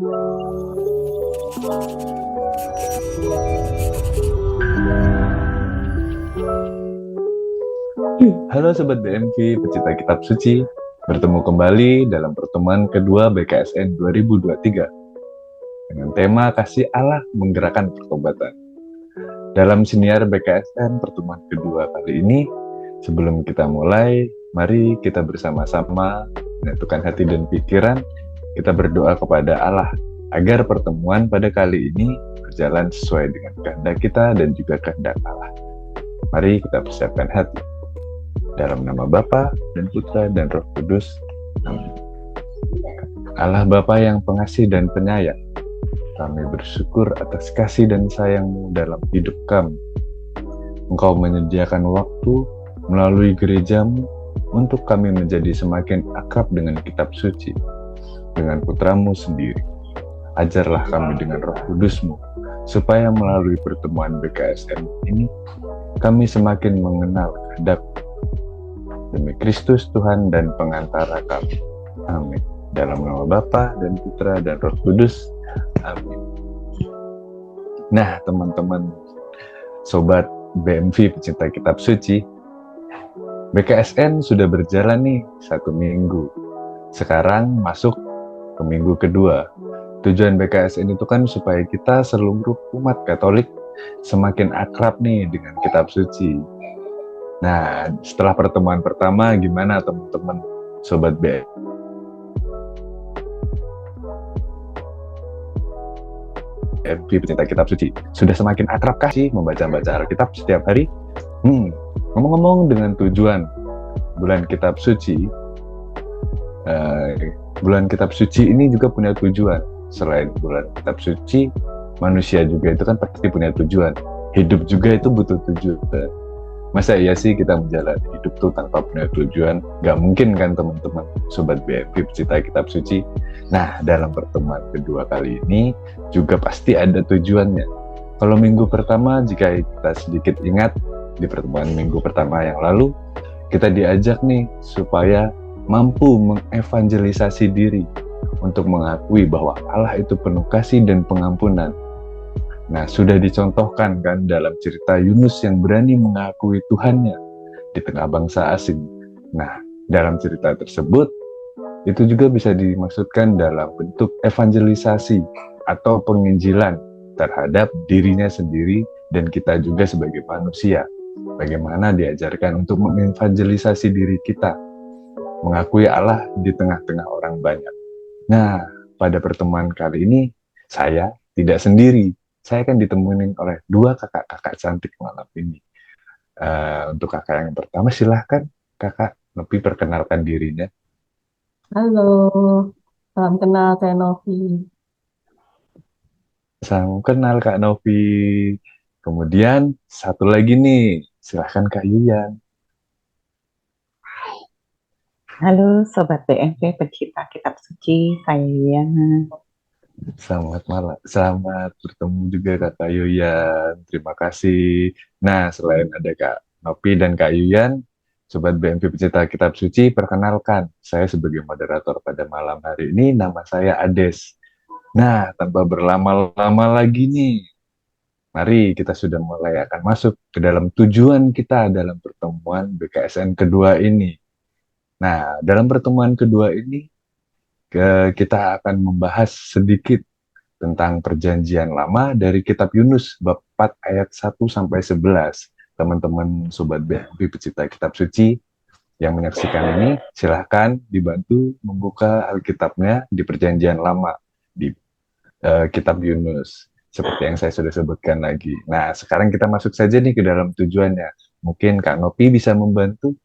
Halo Sobat BMV, pecinta kitab suci. Bertemu kembali dalam pertemuan kedua BKSN 2023 dengan tema Kasih Allah Menggerakkan Pertobatan. Dalam siniar BKSN pertemuan kedua kali ini, sebelum kita mulai, mari kita bersama-sama menyatukan hati dan pikiran. Kita berdoa kepada Allah agar pertemuan pada kali ini berjalan sesuai dengan kehendak kita dan juga kehendak Allah. Mari kita persiapkan hati. Dalam nama Bapa dan Putra dan Roh Kudus. Amin. Allah Bapa yang pengasih dan penyayang, kami bersyukur atas kasih dan sayang-Mu dalam hidup kami. Engkau menyediakan waktu melalui gereja-Mu untuk kami menjadi semakin akrab dengan kitab suci, dengan Putra-Mu sendiri. Ajarlah kami dengan Roh Kudus-Mu, supaya melalui pertemuan BKSN ini, kami semakin mengenal kehendak demi Kristus Tuhan dan pengantara kami. Amin. Dalam nama Bapa dan Putra dan Roh Kudus. Amin. Nah, teman-teman, Sobat BMV pecinta kitab suci, BKSN sudah berjalan nih 1 minggu. Sekarang masuk ke minggu kedua. Tujuan BKSN itu kan supaya kita seluruh umat Katolik semakin akrab nih dengan kitab suci. Nah, setelah pertemuan pertama, gimana teman-teman Sobat BMV pecinta kitab suci? Sudah semakin akrabkah sih membaca-baca Alkitab setiap hari? Ngomong-ngomong dengan tujuan bulan kitab suci, bulan kitab suci ini juga punya tujuan. Selain bulan kitab suci, manusia juga itu kan pasti punya tujuan. Hidup juga itu butuh tujuan. Masa iya sih kita menjalani hidup tuh tanpa punya tujuan? Gak mungkin kan teman-teman Sobat BMV pecinta kitab suci. Nah, dalam pertemuan kedua kali ini juga pasti ada tujuannya. Kalau minggu pertama, jika kita sedikit ingat di pertemuan minggu pertama yang lalu, kita diajak nih supaya mampu mengevangelisasi diri untuk mengakui bahwa Allah itu penuh kasih dan pengampunan. Nah, sudah dicontohkan kan dalam cerita Yunus yang berani mengakui Tuhannya di tengah bangsa asing. Nah, dalam cerita tersebut, itu juga bisa dimaksudkan dalam bentuk evangelisasi atau penginjilan terhadap dirinya sendiri dan kita juga sebagai manusia. Bagaimana diajarkan untuk mengevangelisasi diri kita, mengakui Allah di tengah-tengah orang banyak. Nah, pada pertemuan kali ini, saya tidak sendiri. Saya akan ditemani oleh 2 kakak-kakak cantik malam ini. Untuk kakak yang pertama, silahkan kakak Novi perkenalkan dirinya. Halo, salam kenal saya Novi. Salam kenal Kak Novi. Kemudian satu lagi nih, silahkan Kak Yuyan. Halo Sobat BMV pecinta kitab suci, saya Yana. Selamat malam, selamat bertemu juga Kak Yuyan. Terima kasih. Nah, selain ada Kak Novi dan Kak Yuyan, Sobat BMV pecinta kitab suci, perkenalkan, saya sebagai moderator pada malam hari ini, nama saya Ades. Nah, tanpa berlama-lama lagi nih, mari kita sudah mulai akan masuk ke dalam tujuan kita dalam pertemuan BKSN kedua ini. Nah, dalam pertemuan kedua ini, kita akan membahas sedikit tentang perjanjian lama dari kitab Yunus bab 4 ayat 1 sampai 11. Teman-teman Sobat BMV pecinta kitab suci yang menyaksikan ini, silahkan dibantu membuka Alkitabnya di perjanjian lama, di kitab Yunus. Seperti yang saya sudah sebutkan lagi. Nah, sekarang kita masuk saja nih ke dalam tujuannya. Mungkin Kak Nopi bisa membantu.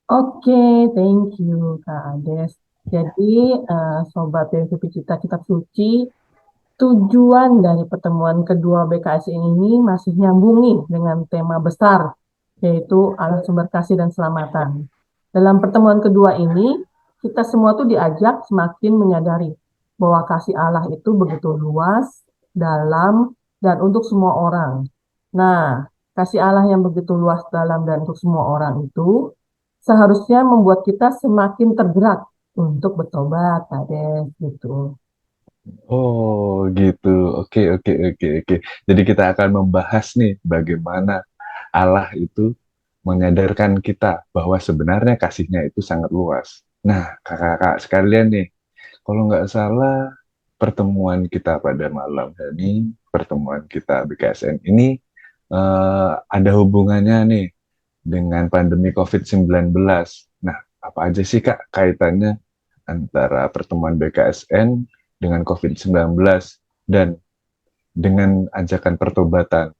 Oke, thank you Kak Ades. Jadi, Sobat BMV Pecinta Kitab Suci, tujuan dari pertemuan kedua BKS ini masih nyambung nih dengan tema besar, yaitu Allah sumber kasih dan selamatan. Dalam pertemuan kedua ini, kita semua tuh diajak semakin menyadari bahwa kasih Allah itu begitu luas, dalam, dan untuk semua orang. Nah, kasih Allah yang begitu luas, dalam, dan untuk semua orang itu seharusnya membuat kita semakin tergerak untuk bertobat, Kades, gitu. Oh, gitu. Oke, oke, oke, oke. Jadi kita akan membahas nih bagaimana Allah itu menyadarkan kita bahwa sebenarnya kasihnya itu sangat luas. Nah, kakak-kakak sekalian nih, kalau nggak salah pertemuan kita pada malam ini, pertemuan kita BKSN ini ada hubungannya nih dengan pandemi COVID-19. Nah, apa aja sih Kak kaitannya antara pertemuan BKSN dengan COVID-19 dan dengan ajakan pertobatan?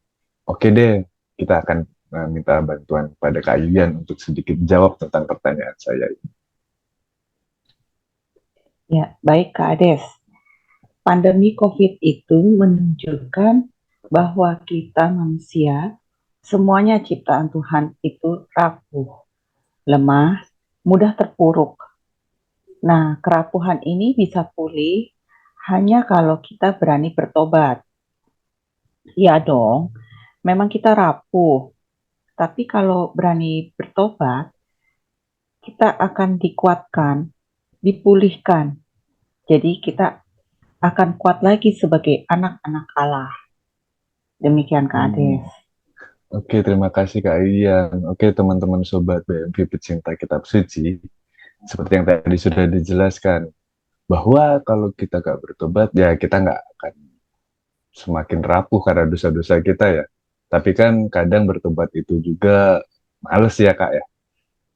Oke deh, kita akan minta bantuan pada Kak Yulian untuk sedikit jawab tentang pertanyaan saya. Ya, baik Kak Ades. Pandemi COVID itu menunjukkan bahwa kita manusia, semuanya ciptaan Tuhan itu rapuh, lemah, mudah terpuruk. Nah, kerapuhan ini bisa pulih hanya kalau kita berani bertobat. Ya dong, memang kita rapuh, tapi kalau berani bertobat, kita akan dikuatkan, dipulihkan. Jadi kita akan kuat lagi sebagai anak-anak Allah. Demikian Kak Hmm, Ades. Oke, terima kasih Kak Yulian. Oke, teman-teman sobat BMV pecinta kitab suci, seperti yang tadi sudah dijelaskan, bahwa kalau kita nggak bertobat, ya kita nggak akan semakin rapuh karena dosa-dosa kita ya. Tapi kan kadang bertobat itu juga males ya Kak ya.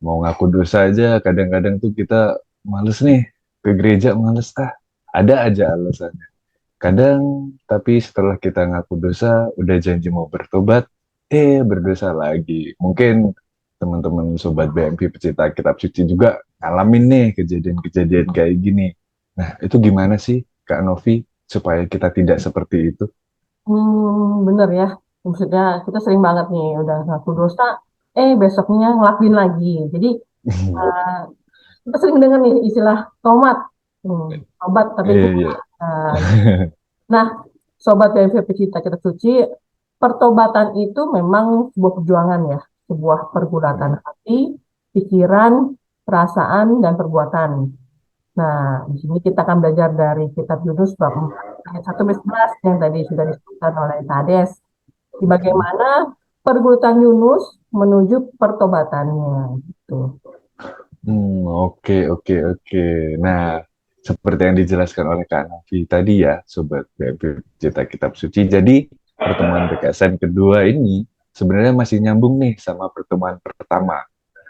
Mau ngaku dosa aja, kadang-kadang tuh kita males nih, ke gereja males ada aja alasannya. Kadang, tapi setelah kita ngaku dosa, udah janji mau bertobat, berdosa lagi. Mungkin teman-teman sobat BMP pecinta kitab suci juga ngalamin nih kejadian-kejadian kayak gini. Nah, itu gimana sih Kak Novi supaya kita tidak seperti itu? Bener ya. Maksudnya kita sering banget nih udah ngaku dosa, besoknya ngelakuin lagi. Jadi eh, kita sering dengar nih istilah tomat. Tobat tapi Iya, iya. kumat. Nah, Sobat BMV Pecinta Kitab Suci, pertobatan itu memang sebuah perjuangan ya, sebuah pergulatan hati, pikiran, perasaan, dan perbuatan. Nah, di sini kita akan belajar dari kitab Yunus bab 4, ayat 1 sampai 11 yang tadi sudah disebutkan oleh Kades. Di bagaimana pergulatan Yunus menuju pertobatannya gitu. Oke, oke, oke. Nah, seperti yang dijelaskan oleh Kak Nafi tadi ya, Sobat BMP Cita Kitab Suci. Jadi, pertemuan BKSN kedua ini sebenarnya masih nyambung nih sama pertemuan pertama.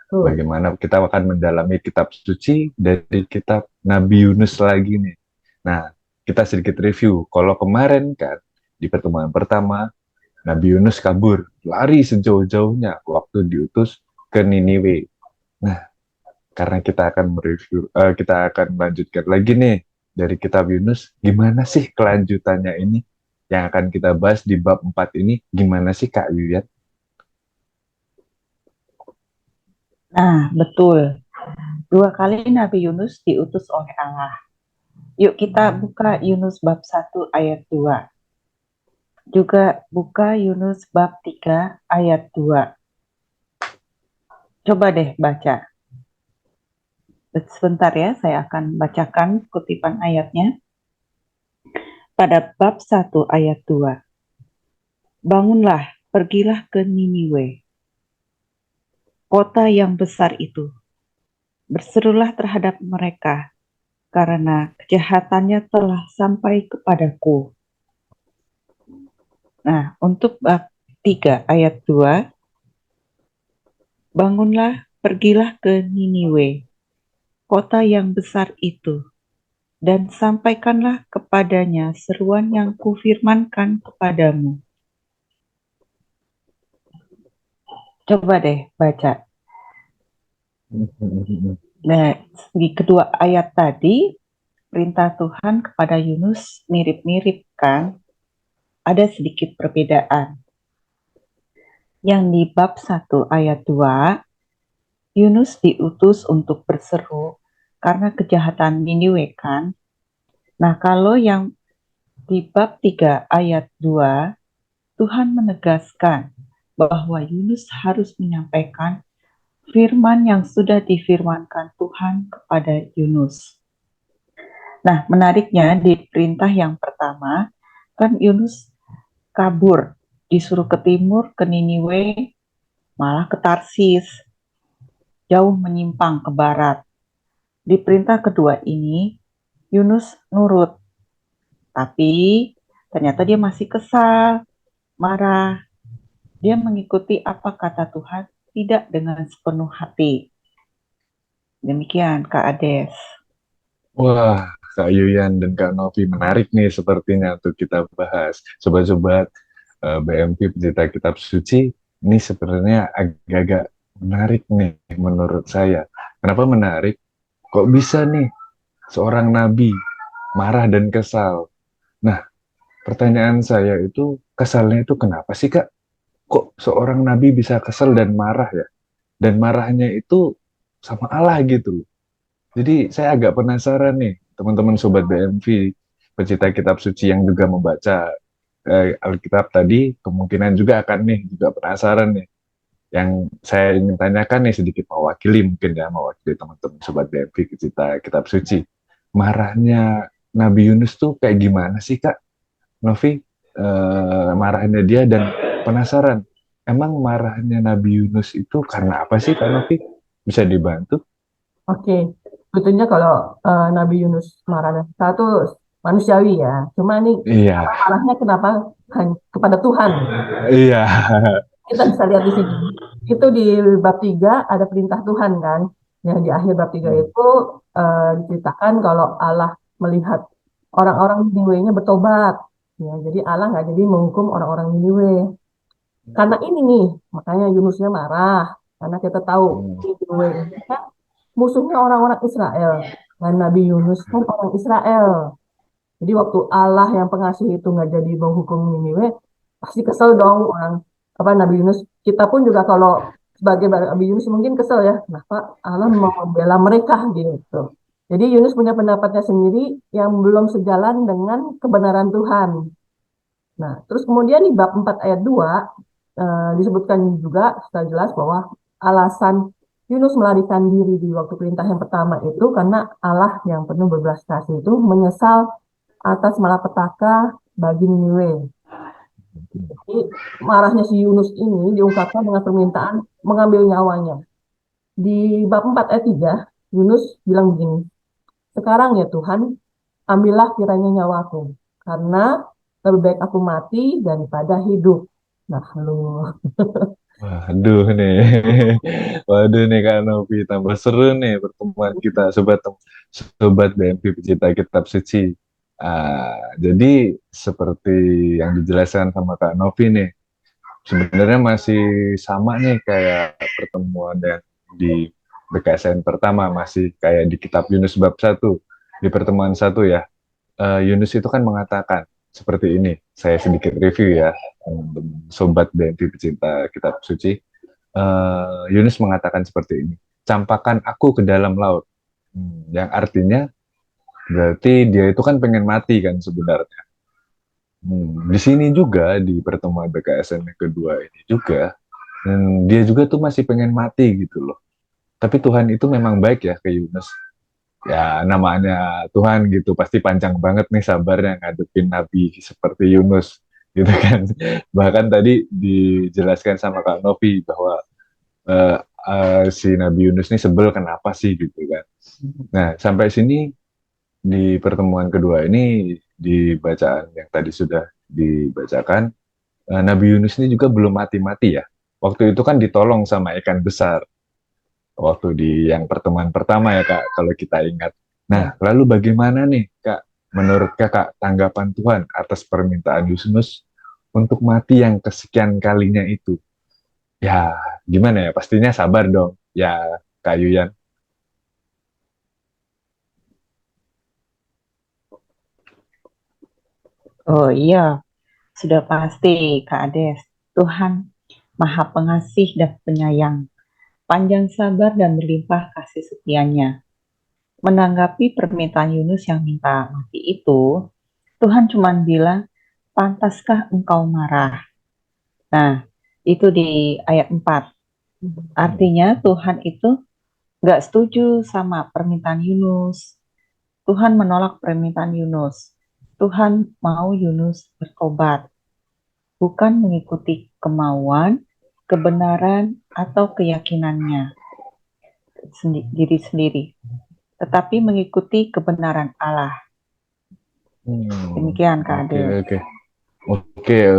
Tuh. Bagaimana kita akan mendalami kitab suci dari kitab Nabi Yunus lagi nih. Nah, kita sedikit review. Kalau kemarin kan, di pertemuan pertama, Nabi Yunus kabur, lari sejauh-jauhnya waktu diutus ke Niniwe. Nah, karena kita akan mereview, kita akan melanjutkan lagi nih dari kitab Yunus, gimana sih kelanjutannya ini? Yang akan kita bahas di bab 4 ini, gimana sih Kak Yuyat? Nah, betul. Dua kali Nabi Yunus diutus oleh Allah. Yuk kita buka Yunus bab 1 ayat 2. Juga buka Yunus bab 3 ayat 2. Coba deh baca. Sebentar ya, saya akan bacakan kutipan ayatnya. Pada bab 1 ayat 2. Bangunlah, pergilah ke Niniwe, kota yang besar itu. Berserulah terhadap mereka, karena kejahatannya telah sampai kepadaku. Nah, untuk bab 3 ayat 2, bangunlah, pergilah ke Niniwe, kota yang besar itu, dan sampaikanlah kepadanya seruan yang kufirmankan kepadamu. Coba deh baca. Nah, di kedua ayat tadi, perintah Tuhan kepada Yunus mirip-mirip kan? Ada sedikit perbedaan. Yang di bab 1 ayat 2, Yunus diutus untuk berseru karena kejahatan Niniwe kan? Nah, kalau yang di bab 3 ayat 2, Tuhan menegaskan bahwa Yunus harus menyampaikan firman yang sudah difirmankan Tuhan kepada Yunus. Nah, menariknya di perintah yang pertama, kan Yunus kabur, disuruh ke timur, ke Niniwe, malah ke Tarsis, jauh menyimpang ke barat. Di perintah kedua ini, Yunus nurut, tapi ternyata dia masih kesal, marah. Dia mengikuti apa kata Tuhan, tidak dengan sepenuh hati. Demikian, Kak Ades. Wah, Kak Yuyan dan Kak Novi menarik nih sepertinya untuk kita bahas. Sobat-sobat BMP Pencinta Kitab Suci, ini sebenarnya agak-agak menarik nih menurut saya. Kenapa menarik? Kok bisa nih seorang nabi marah dan kesal? Nah, pertanyaan saya itu kesalnya itu kenapa sih Kak? Kok seorang nabi bisa kesal dan marah ya? Dan marahnya itu sama Allah gitu. Jadi saya agak penasaran nih, teman-teman Sobat BMV, pecinta kitab suci yang juga membaca Alkitab tadi, kemungkinan juga akan nih juga penasaran nih. Yang saya ingin tanyakan nih sedikit mewakili mungkin ya, mewakili teman-teman Sobat BMV pecinta kitab suci. Marahnya Nabi Yunus tuh kayak gimana sih Kak Novi? Marahnya dia dan penasaran, emang marahnya Nabi Yunus itu karena apa sih Kak Novi? Bisa dibantu? Oke, sebetulnya kalau Nabi Yunus marah dan kesal itu manusiawi ya. Cuma ini Iya, marahnya kenapa hanya kepada Tuhan? iya. Kita bisa lihat di sini. Itu di bab 3 ada perintah Tuhan kan. Yang di akhir bab 3 Hmm. itu diceritakan kalau Allah melihat orang-orang Niniwe-nya bertobat. Ya, jadi Allah nggak jadi menghukum orang-orang Niniwe. Karena ini nih, makanya Yunusnya marah. Karena kita tahu Hmm. Niniwe ini kan musuhnya orang-orang Israel. Dan Nabi Yunus kan orang Israel. Jadi waktu Allah yang pengasih itu nggak jadi menghukum Niniwe, pasti kesel dong orang apa Nabi Yunus. Kita pun juga kalau sebagai Nabi Yunus mungkin kesel ya, kenapa Allah mau membela mereka gitu. Jadi Yunus punya pendapatnya sendiri yang belum sejalan dengan kebenaran Tuhan. Nah, terus kemudian di bab 4 ayat 2 disebutkan juga secara jelas bahwa alasan Yunus melarikan diri di waktu perintah yang pertama itu karena Allah yang penuh berbelas kasih itu menyesal atas malapetaka bagi Niniwe. Jadi marahnya si Yunus ini diungkapkan dengan permintaan mengambil nyawanya. Di bab 4 ayat 3, Yunus bilang begini, sekarang ya Tuhan, ambillah kiranya nyawaku, karena lebih baik aku mati daripada hidup. Nah, lu. Waduh nih, waduh nih Kak Novi, tambah seru nih pertemuan kita, sobat BMP pecinta kitab suci. Jadi seperti yang dijelaskan sama Kak Novi nih, sebenarnya masih sama nih kayak pertemuan yang di BKSN pertama, masih kayak di kitab Yunus bab 1, di pertemuan 1 ya. Yunus itu kan mengatakan seperti ini. Saya sedikit review ya, sobat BNP pecinta kitab suci. Yunus mengatakan seperti ini. Campakkan aku ke dalam laut. Yang artinya berarti dia itu kan pengen mati kan sebenarnya. Di sini juga di pertemuan BKSN yang kedua ini juga, dia juga tuh masih pengen mati gitu loh. Tapi Tuhan itu memang baik ya ke Yunus. Ya namanya Tuhan gitu pasti panjang banget nih sabarnya ngadepin nabi seperti Yunus gitu kan. Bahkan tadi dijelaskan sama Kak Novi bahwa eh, si Nabi Yunus ini sebel kenapa sih gitu kan. Nah sampai sini di pertemuan kedua ini di bacaan yang tadi sudah dibacakan, Nabi Yunus ini juga belum mati-mati ya. Waktu itu kan ditolong sama ikan besar waktu di yang pertemuan pertama ya Kak, kalau kita ingat. Nah, Ya. lalu bagaimana nih Kak, menurut Kakak tanggapan Tuhan atas permintaan Yunus untuk mati yang kesekian kalinya itu? Ya, gimana ya? Pastinya sabar dong. Ya, Kak Yuyan. Oh iya, sudah pasti Kak Ades. Tuhan Maha Pengasih dan Penyayang, panjang sabar dan berlimpah kasih setianya. Menanggapi permintaan Yunus yang minta mati itu, Tuhan cuma bilang, pantaskah engkau marah? Nah, itu di ayat 4. Artinya Tuhan itu nggak setuju sama permintaan Yunus. Tuhan menolak permintaan Yunus. Tuhan mau Yunus bertobat, bukan mengikuti kemauan, kebenaran, atau keyakinannya diri sendiri, tetapi mengikuti kebenaran Allah. Demikian, Kak Oke, Ade.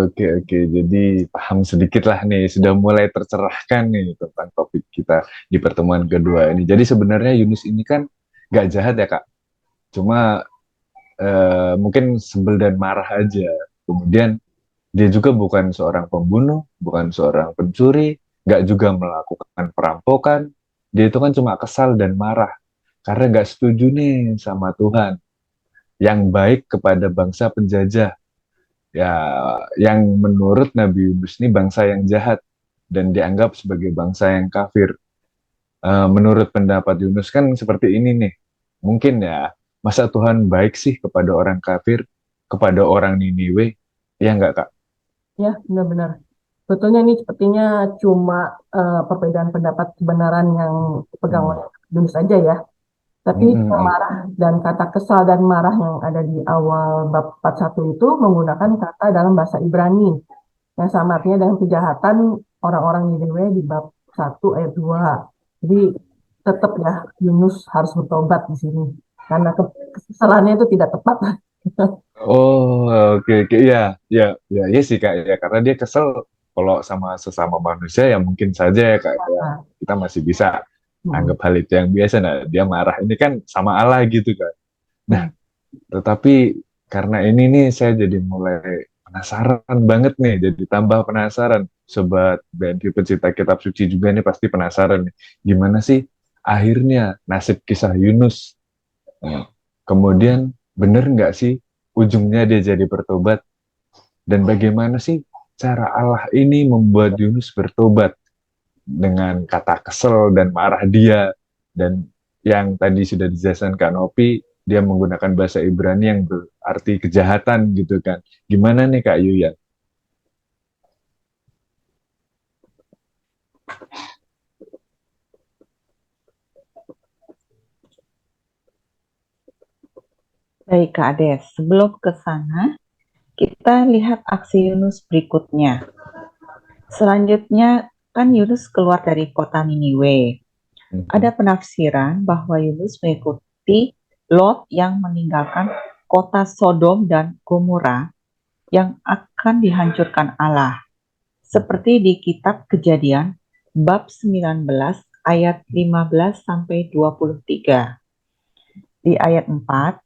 oke. Oke. Jadi paham sedikit lah nih, sudah mulai tercerahkan nih tentang topik kita di pertemuan kedua ini. Jadi sebenarnya Yunus ini kan nggak jahat ya Kak, cuma mungkin sebel dan marah aja. Kemudian dia juga bukan seorang pembunuh, bukan seorang pencuri, nggak juga melakukan perampokan. Dia itu kan cuma kesal dan marah karena nggak setuju nih sama Tuhan yang baik kepada bangsa penjajah. Ya, yang menurut Nabi Yunus ini bangsa yang jahat dan dianggap sebagai bangsa yang kafir. Menurut pendapat Yunus kan seperti ini nih. Mungkin ya, masa Tuhan baik sih kepada orang kafir, kepada orang Niniwe? Ya enggak, Kak? Ya, benar-benar. Sebetulnya ini sepertinya cuma perbedaan pendapat kebenaran yang dipegang Hmm. oleh Yunus saja ya. Tapi marah dan kata kesal dan marah yang ada di awal bab 41 itu menggunakan kata dalam bahasa Ibrani yang sama artinya dengan kejahatan orang-orang Niniwe di bab 1 ayat 2. Jadi tetap ya Yunus harus bertobat di sini karena kesalahannya itu tidak tepat. Oh, oke. Ya sih, Kak. Ya, karena dia kesel kalau sama sesama manusia ya mungkin saja ya, Kak. Ya, Nah, kita masih bisa hmm, anggap hal itu yang biasa. Nah, dia marah. Ini kan sama Allah gitu, Kak. Nah, hmm. tetapi karena ini nih saya jadi mulai penasaran banget nih, jadi tambah penasaran. Sobat BNQ pecinta kitab suci juga nih pasti penasaran nih. Gimana sih akhirnya nasib kisah Yunus? Nah, kemudian bener nggak sih ujungnya dia jadi bertobat? Dan bagaimana sih cara Allah ini membuat Yunus bertobat dengan kata kesel dan marah dia, dan yang tadi sudah dijelaskan Kak Nopi, dia menggunakan bahasa Ibrani yang berarti kejahatan gitu kan. Gimana nih Kak Yuya? Baik, Kak Ades. Sebelum ke sana, kita lihat aksi Yunus berikutnya. Selanjutnya, kan Yunus keluar dari kota Niniwe. Ada penafsiran bahwa Yunus mengikuti Lot yang meninggalkan kota Sodom dan Gomora yang akan dihancurkan Allah. Seperti di kitab Kejadian bab 19 ayat 15 sampai 23. Di ayat 4,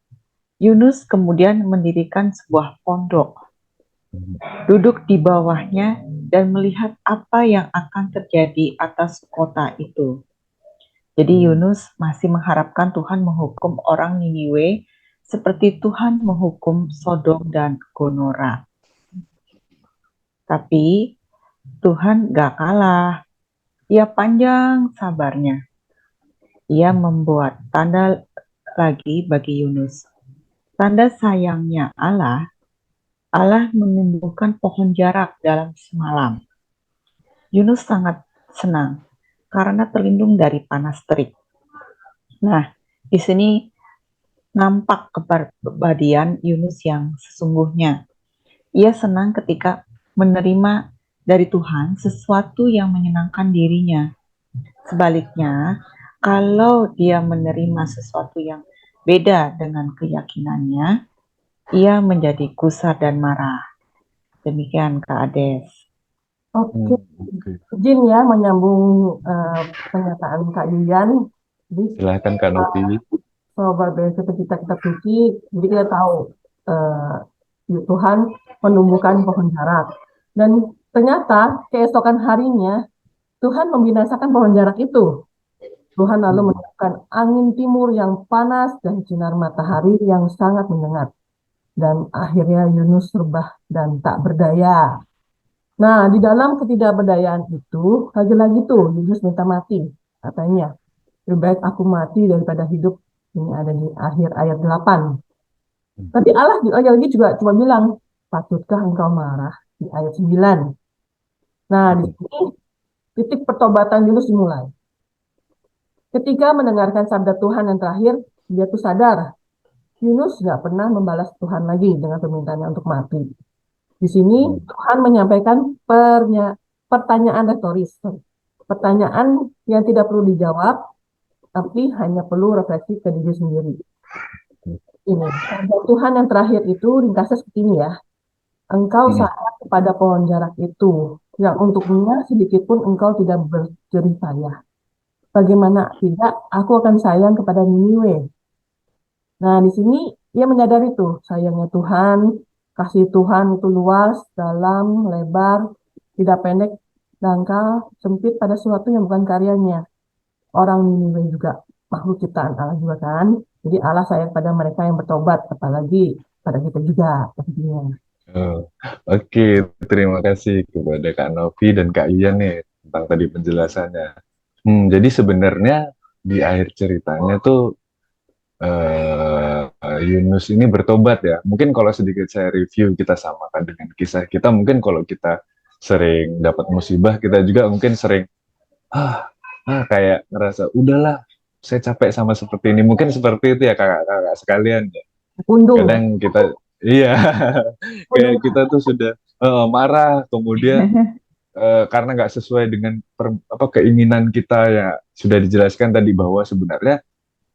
Yunus kemudian mendirikan sebuah pondok, duduk di bawahnya dan melihat apa yang akan terjadi atas kota itu. Jadi Yunus masih mengharapkan Tuhan menghukum orang Niniwe seperti Tuhan menghukum Sodom dan Gomora. Tapi Tuhan gak kalah. Ia panjang sabarnya. Ia membuat tanda lagi bagi Yunus. Tanda sayangnya Allah menumbuhkan pohon jarak dalam semalam. Yunus sangat senang karena terlindung dari panas terik. Nah, di sini nampak kepribadian Yunus yang sesungguhnya. Ia senang ketika menerima dari Tuhan sesuatu yang menyenangkan dirinya. Sebaliknya, kalau dia menerima sesuatu yang beda dengan keyakinannya, ia menjadi gusar dan marah. Demikian Kak Ades. Oke, Oke. izin ya menyambung pernyataan Kak Yuyan. Jadi Silahkan Kak Nopi. sobat BNC pecinta kitab suci, jadi kita tahu Tuhan menumbuhkan pohon jarak. Dan ternyata keesokan harinya Tuhan membinasakan pohon jarak itu. Tuhan lalu meniupkan angin timur yang panas dan sinar matahari yang sangat menyengat. Dan akhirnya Yunus rebah dan tak berdaya. Nah, di dalam ketidakberdayaan itu, lagi-lagi tuh Yunus minta mati, katanya. Lebih baik aku mati daripada hidup. Ini ada di akhir ayat 8. Tapi Allah lagi-lagi juga cuma bilang, patutkah engkau marah? Di ayat 9. Nah, di sini titik pertobatan Yunus dimulai. Ketika mendengarkan sabda Tuhan yang terakhir, dia tuh sadar Yunus nggak pernah membalas Tuhan lagi dengan permintaannya untuk mati. Di sini Hmm. Tuhan menyampaikan pertanyaan retoris, pertanyaan yang tidak perlu dijawab, tapi hanya perlu refleksi ke diri sendiri. Ini, sabda Tuhan yang terakhir itu ringkasnya seperti ini ya. Engkau Hmm. sayang kepada pohon jarak itu, yang untuknya sedikit pun engkau tidak berjerih payah. Bagaimana tidak, aku akan sayang kepada Niniwe. Nah, di sini ia menyadari tuh sayangnya Tuhan, kasih Tuhan itu luas, dalam, lebar, tidak pendek, dangkal, sempit pada sesuatu yang bukan karyanya. Orang Niniwe juga makhluk ciptaan Allah juga kan. Jadi Allah sayang pada mereka yang bertobat, apalagi pada kita juga pastinya. Oh, oke, terima kasih kepada Kak Novi dan Kak Ian nih tentang tadi penjelasannya. Jadi sebenarnya di akhir ceritanya tuh Yunus ini bertobat ya. Mungkin kalau sedikit saya review kita samakan dengan kisah kita, mungkin kalau kita sering dapat musibah, kita juga mungkin sering kayak ngerasa udahlah, saya capek sama seperti ini. Mungkin seperti itu ya kakak-kakak sekalian ya. Undung, Kadang kita iya kayak undung. kita tuh sudah marah, kemudian karena nggak sesuai dengan keinginan kita ya sudah dijelaskan tadi bahwa sebenarnya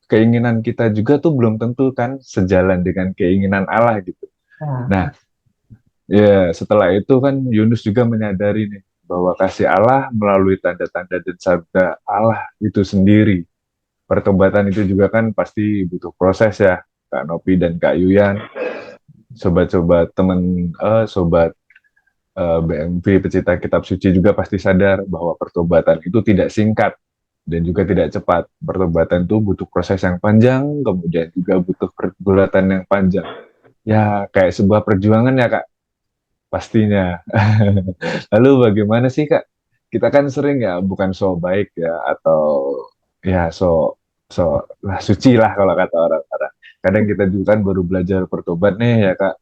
keinginan kita juga tuh belum tentu kan sejalan dengan keinginan Allah gitu. Nah, Nah, ya setelah itu kan Yunus juga menyadari nih bahwa kasih Allah melalui tanda-tanda dan sabda Allah itu sendiri. Pertobatan itu juga kan pasti butuh proses ya, Kak Nopi dan Kak Yuyan, sobat-sobat teman, sobat BMV pecinta kitab suci juga pasti sadar bahwa pertobatan itu tidak singkat dan juga tidak cepat. Pertobatan itu butuh proses yang panjang, kemudian juga butuh pergulatan yang panjang. Ya, kayak sebuah perjuangan ya, Kak, pastinya. Lalu bagaimana sih, Kak? Kita kan sering ya, bukan so baik ya, atau ya so lah suci lah kalau kata orang-orang. Kadang kita juga kan baru belajar bertobat nih ya, Kak.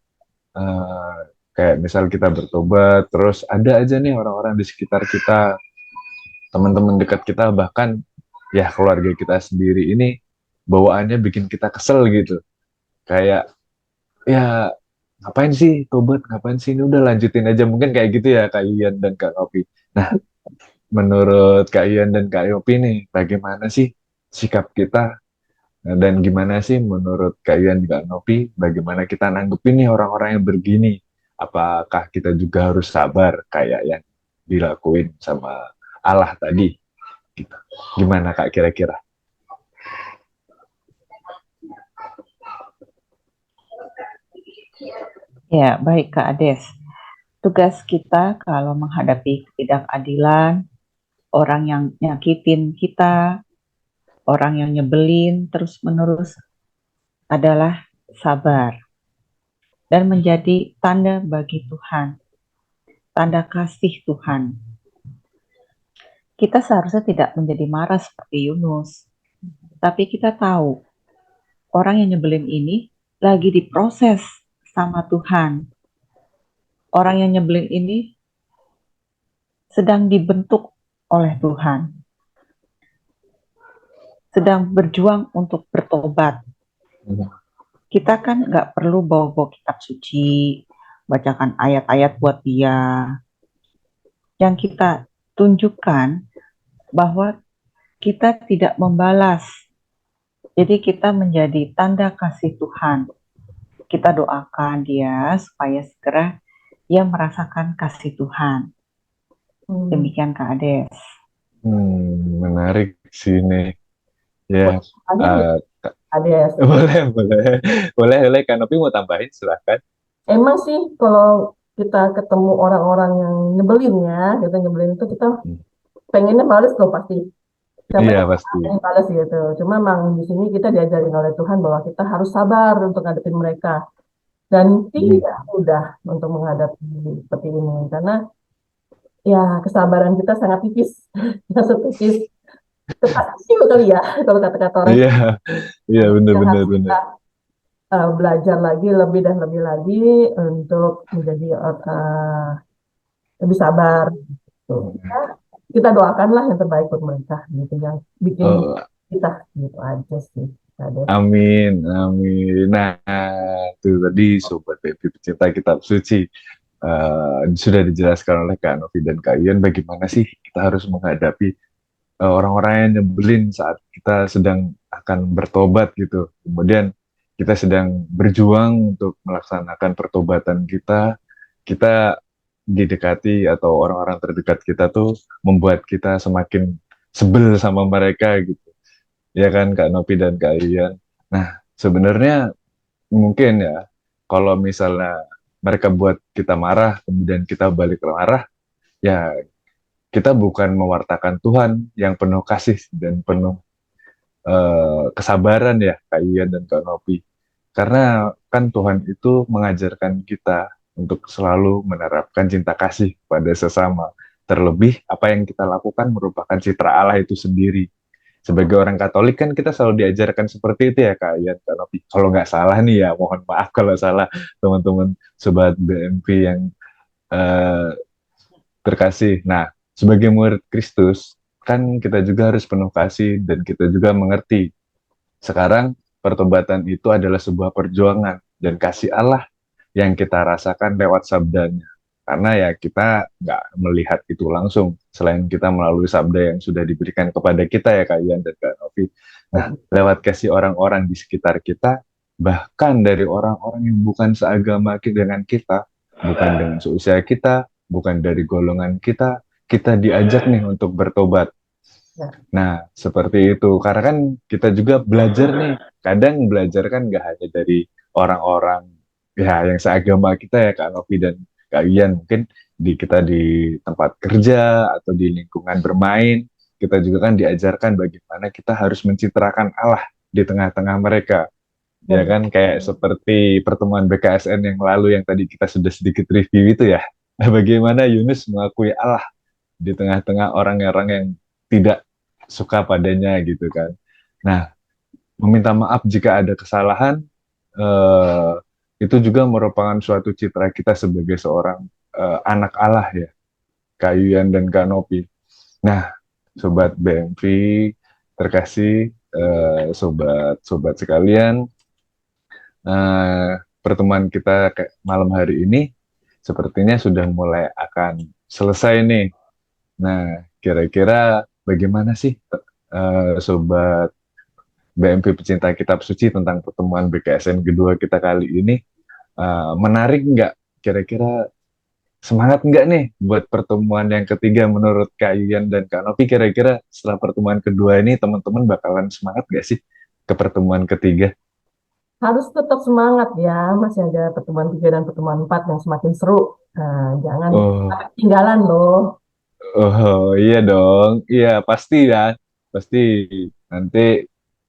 Eh, kayak misal kita bertobat, terus ada aja nih orang-orang di sekitar kita, teman-teman dekat kita, bahkan ya keluarga kita sendiri ini bawaannya bikin kita kesel gitu. Kayak ya ngapain sih tobat, ngapain sih ini udah lanjutin aja, mungkin kayak gitu ya Kak Ian dan Kak Nopi. Nah, menurut Kak Ian dan Kak Yopi nih, bagaimana sih sikap kita. Nah, dan gimana sih menurut Kak Ian dan Kak Nopi, bagaimana kita nanggepin nih orang-orang yang begini? Apakah kita juga harus sabar kayak yang dilakuin sama Allah tadi? Gitu. Gimana Kak kira-kira? Ya, baik Kak Ades. Tugas kita kalau menghadapi ketidakadilan, orang yang nyakitin kita, orang yang nyebelin terus-menerus adalah sabar dan menjadi tanda bagi Tuhan, tanda kasih Tuhan. Kita seharusnya tidak menjadi marah seperti Yunus, tapi kita tahu orang yang nyebelin ini lagi diproses sama Tuhan. Orang yang nyebelin ini sedang dibentuk oleh Tuhan, sedang berjuang untuk bertobat. Kita kan nggak perlu bawa-bawa kitab suci, bacakan ayat-ayat buat dia. Yang kita tunjukkan bahwa kita tidak membalas. Jadi kita menjadi tanda kasih Tuhan. Kita doakan dia supaya segera ia merasakan kasih Tuhan. Demikian Kak Ades. Menarik sih nih. Ya, ada ya, uh, ada. boleh Kak Nopi mau tambahin silahkan. Emang sih kalau kita ketemu orang-orang yang nyebelin ya, kita nyebelin itu kita pengennya males loh pasti. Siapa Iya yang pasti. pengen males gitu. Cuma memang di sini kita diajarin oleh Tuhan bahwa kita harus sabar untuk ngadepin mereka. Dan Hmm. tidak mudah untuk menghadapi seperti ini. Karena ya kesabaran kita sangat tipis. Kita setipis tepat siu kali ya, kalau kata-kata orang. Iya, iya Nah, benar kita benar harus benar. belajar lagi, lebih dan lebih lagi untuk menjadi lebih sabar. Gitu. Kita doakanlah yang terbaik buat mereka, gitu yang bikin Oh, kita gitu aja sih. Kak Ades. Amin, amin. Nah, itu tadi Sobat Baby pecinta kitab suci. Sudah dijelaskan oleh Kak Novi dan Kak Ian bagaimana sih kita harus menghadapi orang-orang yang nyebelin saat kita sedang akan bertobat gitu. Kemudian kita sedang berjuang untuk melaksanakan pertobatan kita didekati atau orang-orang terdekat kita tuh membuat kita semakin sebel sama mereka gitu. Ya kan Kak Novi dan Kak Ian. Nah, sebenarnya mungkin ya kalau misalnya mereka buat kita marah, kemudian kita balik marah, ya kita bukan mewartakan Tuhan yang penuh kasih dan penuh kesabaran ya Kak Ian dan Kak Novi. Karena kan Tuhan itu mengajarkan kita untuk selalu menerapkan cinta kasih pada sesama. Terlebih apa yang kita lakukan merupakan citra Allah itu sendiri. Sebagai orang Katolik kan kita selalu diajarkan seperti itu ya Kak Ian, Kak Novi. Kalau nggak salah nih ya, mohon maaf kalau salah teman-teman Sobat BMP yang eh, terkasih. Nah, sebagai murid Kristus, kan kita juga harus penuh kasih dan kita juga mengerti. Sekarang pertobatan itu adalah sebuah perjuangan dan kasih Allah yang kita rasakan lewat sabdanya. Karena ya kita nggak melihat itu langsung, selain kita melalui sabda yang sudah diberikan kepada kita ya Kak Ian dan Kak Novi. Nah, lewat kasih orang-orang di sekitar kita, bahkan dari orang-orang yang bukan seagama dengan kita, bukan dengan seusia kita, bukan dari golongan kita diajak nih untuk bertobat. Ya. Nah, seperti itu. Karena kan kita juga belajar nih. Kadang belajar kan nggak hanya dari orang-orang ya yang seagama kita ya Kak Novi dan Kak Ian. Mungkin kita di tempat kerja atau di lingkungan bermain, kita juga kan diajarkan bagaimana kita harus mencitrakan Allah di tengah-tengah mereka. Ya kan kayak seperti pertemuan BKSN yang lalu yang tadi kita sudah sedikit review itu ya. Bagaimana Yunus mengakui Allah di tengah-tengah orang-orang yang tidak suka padanya gitu kan. Nah, meminta maaf jika ada kesalahan eh, itu juga merupakan suatu citra kita sebagai seorang anak Allah ya, Kak Yuyan dan Kak Nopi. Nah, Sobat BMV terkasih, sobat-sobat sekalian, pertemuan kita malam hari ini sepertinya sudah mulai akan selesai nih. Nah, kira-kira bagaimana sih Sobat BMP pecinta kitab suci tentang pertemuan BKSN kedua kita kali ini? Menarik nggak? Kira-kira semangat nggak nih buat pertemuan yang ketiga menurut Kak Yuyan dan Kak Novi? Kira-kira setelah pertemuan kedua ini teman-teman bakalan semangat nggak sih ke pertemuan ketiga? Harus tetap semangat ya, masih ada pertemuan 3 dan pertemuan 4 yang semakin seru. Nah, jangan Oh, ketinggalan loh. oh iya dong, iya pasti ya, pasti nanti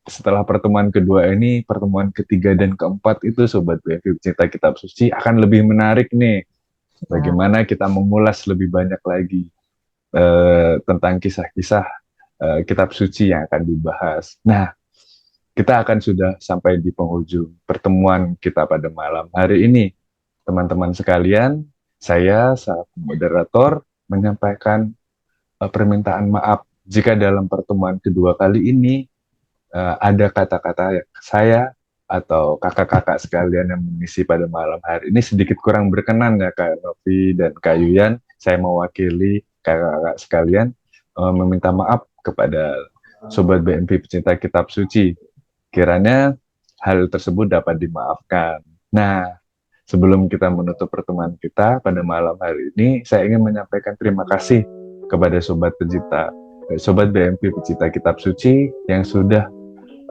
setelah pertemuan kedua ini, pertemuan ketiga dan keempat itu Sobat BFI Pecinta Kitab Suci akan lebih menarik nih. Nah, Bagaimana kita mengulas lebih banyak lagi tentang kisah-kisah kitab suci yang akan dibahas. Nah, kita akan sudah sampai di penghujung pertemuan kita pada malam hari ini. Teman-teman sekalian, saya selaku moderator menyampaikan permintaan maaf jika dalam pertemuan kedua kali ini ada kata-kata saya atau kakak-kakak sekalian yang mengisi pada malam hari ini sedikit kurang berkenan ya Kak Novi dan Kak Yuyan. Saya mewakili kakak-kakak sekalian meminta maaf kepada Sobat BMP pecinta kitab suci. Kiranya hal tersebut dapat dimaafkan. Nah, sebelum kita menutup pertemuan kita pada malam hari ini, saya ingin menyampaikan terima kasih kepada Sobat BMP pecinta kitab suci yang sudah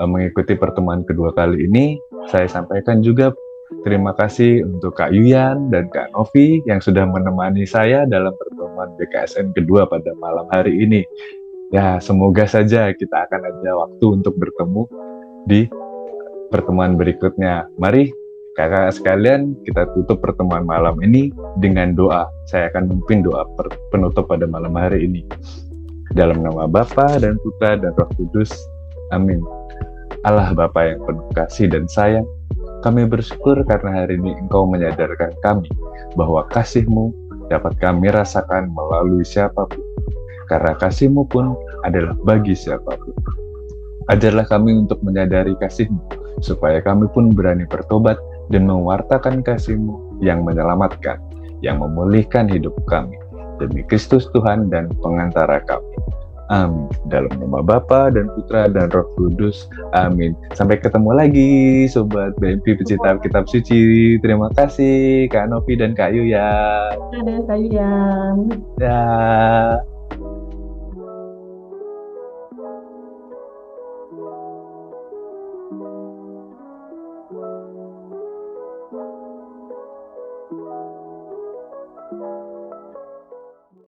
mengikuti pertemuan kedua kali ini. Saya sampaikan juga terima kasih untuk Kak Yuyan dan Kak Novi yang sudah menemani saya dalam pertemuan BKSN kedua pada malam hari ini. Ya, semoga saja kita akan ada waktu untuk bertemu di pertemuan berikutnya. Mari kakak sekalian kita tutup pertemuan malam ini dengan doa. Saya akan memimpin doa penutup pada malam hari ini. Dalam nama Bapa dan Putra dan Roh Kudus. Amin. Allah Bapa yang penuh kasih dan sayang, kami bersyukur karena hari ini Engkau menyadarkan kami bahwa kasih-Mu dapat kami rasakan melalui siapapun. Karena kasih-Mu pun adalah bagi siapapun. Ajarlah kami untuk menyadari kasih-Mu, supaya kami pun berani bertobat dan mewartakan kasih-Mu yang menyelamatkan, yang memulihkan hidup kami. Demi Kristus Tuhan dan pengantara kami. Amin. Dalam nama Bapa dan Putra dan Roh Kudus. Amin. Sampai ketemu lagi, Sobat BMP pecinta kitab suci. Terima kasih Kak Novi dan Kak Yuya. Ada sayang. Dah.